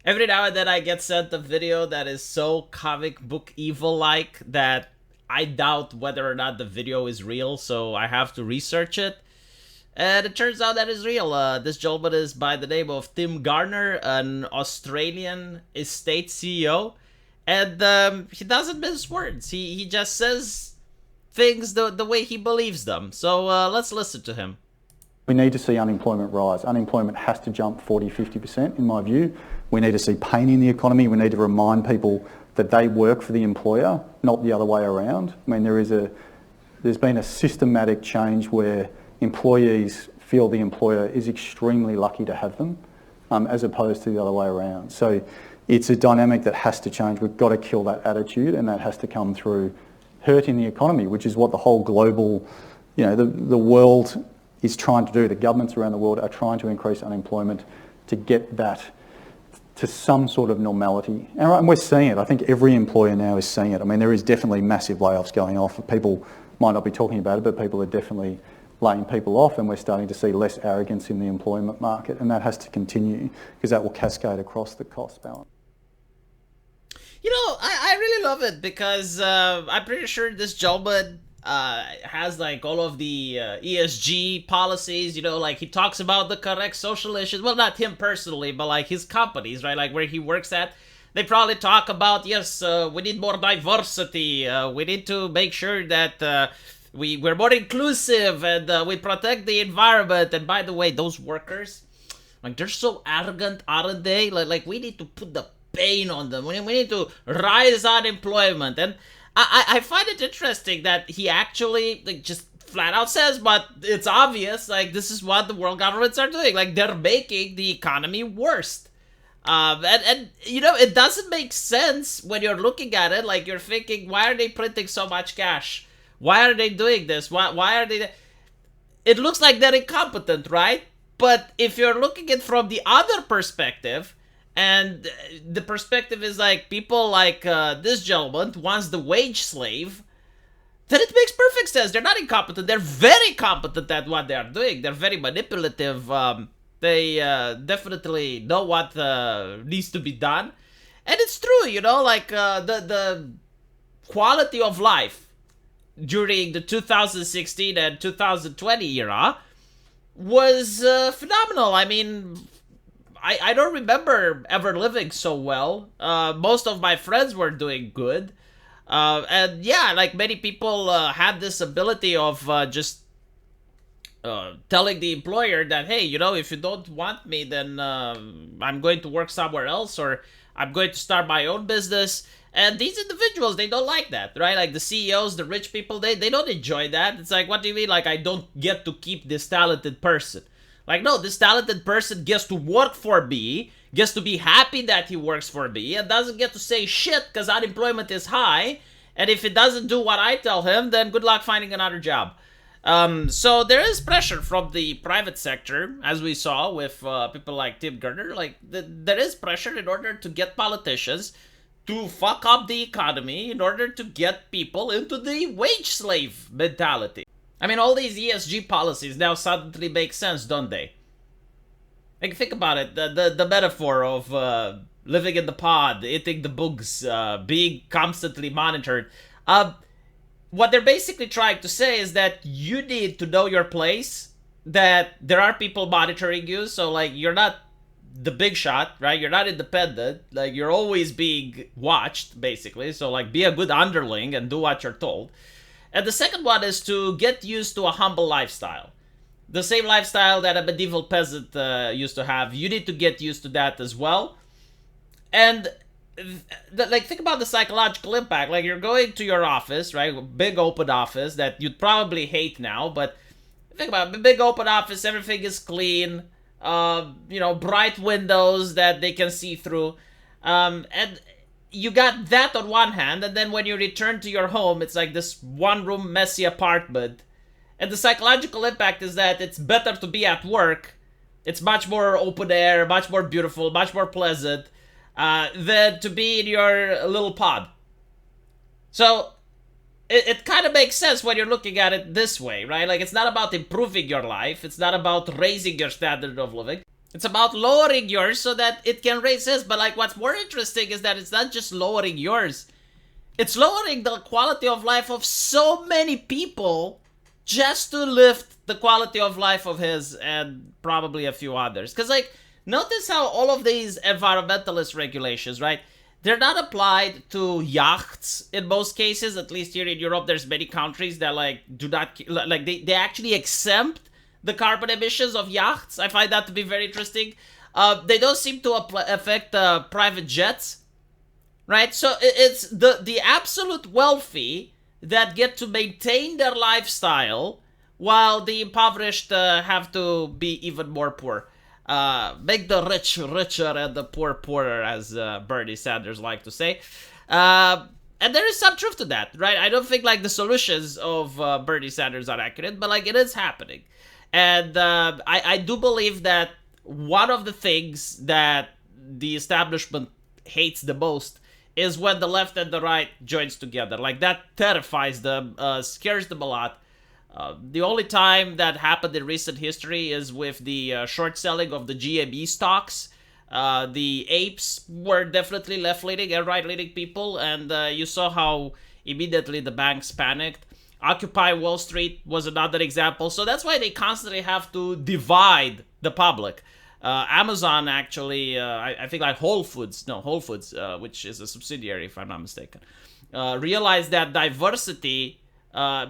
Every now and then I get sent a video that is so comic book evil-like that I doubt whether or not the video is real, so I have to research it. And it turns out that it's real. This gentleman is by the name of Tim Garner, an Australian estate CEO. And he doesn't mince words. He just says things the way he believes them. So let's listen to him. We need to see unemployment rise. Unemployment has to jump 40, 50% in my view. We need to see pain in the economy. We need to remind people that they work for the employer, not the other way around. I mean, there's been a systematic change where employees feel the employer is extremely lucky to have them, as opposed to the other way around. So it's a dynamic that has to change. We've got to kill that attitude, and that has to come through hurting the economy, which is what the whole global, the world is trying to do. The governments around the world are trying to increase unemployment to get that to some sort of normality. And we're seeing it. I think every employer now is seeing it. I mean, there is definitely massive layoffs going off. People might not be talking about it, but people are definitely laying people off, and we're starting to see less arrogance in the employment market, and that has to continue because that will cascade across the cost balance. I really love it because I'm pretty sure this gentleman has like all of the ESG policies, like he talks about the correct social issues. Well, not him personally, but like his companies, right? Like where he works at. They probably talk about, yes, we need more diversity. We need to make sure that we're more inclusive and we protect the environment. And by the way, those workers, like they're so arrogant, aren't they? Like we need to put the pain on them. We need to rise unemployment. And I find it interesting that he actually like just flat out says, but it's obvious, like this is what the world governments are doing. Like they're making the economy worse. And it doesn't make sense when you're looking at it. Like you're thinking, why are they printing so much cash? Why are they doing this? Why are they? It looks like they're incompetent, right? But if you're looking at it from the other perspective, and the perspective is like people like this gentleman wants the wage slave, then it makes perfect sense. They're not incompetent. They're very competent at what they are doing. They're very manipulative. They definitely know what needs to be done. And it's true, like the quality of life during the 2016 and 2020 era was phenomenal. I mean, I don't remember ever living so well. Most of my friends were doing good. And yeah, like many people had this ability of just telling the employer that, hey, if you don't want me, then I'm going to work somewhere else, or I'm going to start my own business. And these individuals, they don't like that, right? Like the CEOs, the rich people, they don't enjoy that. It's like, what do you mean? Like, I don't get to keep this talented person. Like, no, this talented person gets to work for me, gets to be happy that he works for me, and doesn't get to say shit because unemployment is high. And if he doesn't do what I tell him, then good luck finding another job. So there is pressure from the private sector, as we saw with people like Tim Garner. Like, there is pressure in order to get politicians to fuck up the economy in order to get people into the wage slave mentality. I mean, all these ESG policies now suddenly make sense, don't they? Like, think about it. The metaphor of living in the pod, eating the bugs, being constantly monitored. What they're basically trying to say is that you need to know your place, that there are people monitoring you, so, like, you're not the big shot, right? You're not independent. Like, you're always being watched, basically. So, like, be a good underling and do what you're told. And the second one is to get used to a humble lifestyle. The same lifestyle that a medieval peasant used to have. You need to get used to that as well. And, like, think about the psychological impact. Like, you're going to your office, right? Big open office that you'd probably hate now. But think about it. Big open office, everything is clean. Bright windows that they can see through. And you got that on one hand, and then when you return to your home, it's like this one-room messy apartment. And the psychological impact is that it's better to be at work. It's much more open air, much more beautiful, much more pleasant, than to be in your little pod. So, it kind of makes sense when you're looking at it this way, right? Like, it's not about improving your life. It's not about raising your standard of living. It's about lowering yours so that it can raise his. But like, what's more interesting is that it's not just lowering yours. It's lowering the quality of life of so many people just to lift the quality of life of his and probably a few others. Because, like, notice how all of these environmentalist regulations, right? They're not applied to yachts in most cases. At least here in Europe, there's many countries that, like, do not, like, they actually exempt the carbon emissions of yachts. I find that to be very interesting. They don't seem to affect private jets. Right, so it's the absolute wealthy that get to maintain their lifestyle, while the impoverished have to be even more poor. Make the rich richer and the poor poorer, as Bernie Sanders like to say. And there is some truth to that, right? I don't think like the solutions of Bernie Sanders are accurate, but like it is happening, and I do believe that one of the things that the establishment hates the most is when the left and the right joins together. Like, that terrifies them, scares them a lot. The only time that happened in recent history is with the short selling of the GME stocks. The apes were definitely left-leaning and right-leaning people, and you saw how immediately the banks panicked. Occupy Wall Street was another example. So that's why they constantly have to divide the public. Amazon actually, I think like Whole Foods, which is a subsidiary if I'm not mistaken, realized that diversity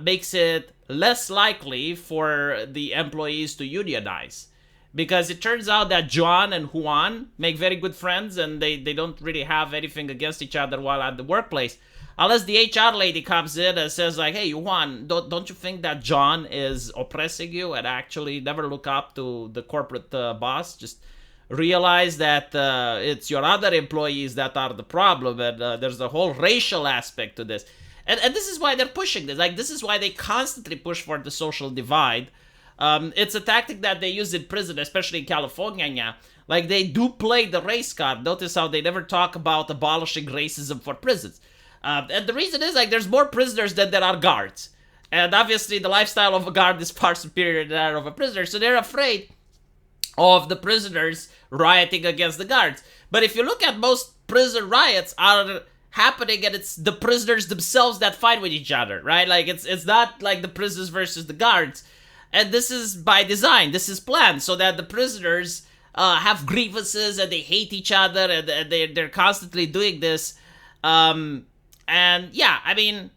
makes it less likely for the employees to unionize. Because it turns out that John and Juan make very good friends, and they don't really have anything against each other while at the workplace. Unless the HR lady comes in and says like, hey, Juan, don't you think that John is oppressing you, and actually never look up to the corporate boss? Just realize that it's your other employees that are the problem, and there's a whole racial aspect to this. And this is why they're pushing this. Like, this is why they constantly push for the social divide. It's a tactic that they use in prison, especially in California. Yeah. Like, they do play the race card. Notice how they never talk about abolishing racism for prisons. And the reason is, like, there's more prisoners than there are guards. And obviously, the lifestyle of a guard is far superior to that of a prisoner. So they're afraid of the prisoners rioting against the guards. But if you look at most prison riots are happening, and it's the prisoners themselves that fight with each other, right? Like, it's not like the prisoners versus the guards. And this is by design. This is planned so that the prisoners have grievances and they hate each other, and they're constantly doing this. And yeah, I mean,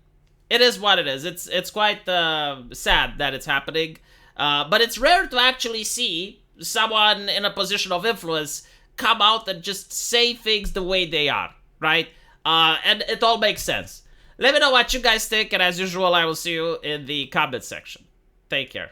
it is what it is. It's quite sad that it's happening. But it's rare to actually see someone in a position of influence come out and just say things the way they are, right? And it all makes sense. Let me know what you guys think, and as usual, I will see you in the comment section. Take care.